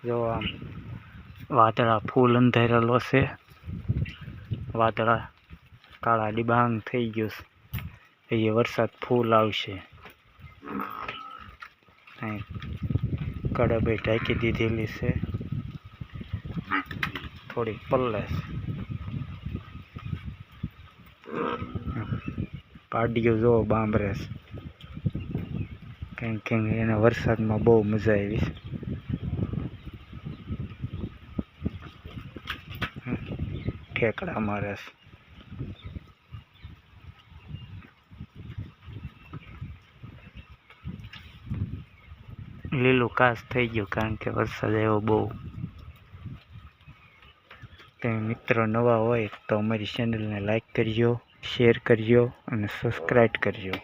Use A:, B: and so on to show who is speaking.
A: જો આમ વાદળા ફૂલ અંધારેલો છે, વાદળા કાળા ડિબાંગ થઈ ગયું છે, એ વરસાદ ફૂલ આવશે. કડબે ઢાંકી દીધેલી છે, થોડીક પલ્લે પાડીઓ જો બાંભરે છે, કંઈક એને વરસાદમાં બહુ મજા આવી છે. ઠેકડા મારે છે. લીલું કાસ થઈ ગયું કારણ કે વરસાદ આવ્યો બહુ. તમે મિત્રો નવા હોય તો અમારી ચેનલને લાઈક કરજો, શેર કરજો અને સબસ્ક્રાઈબ કરજો.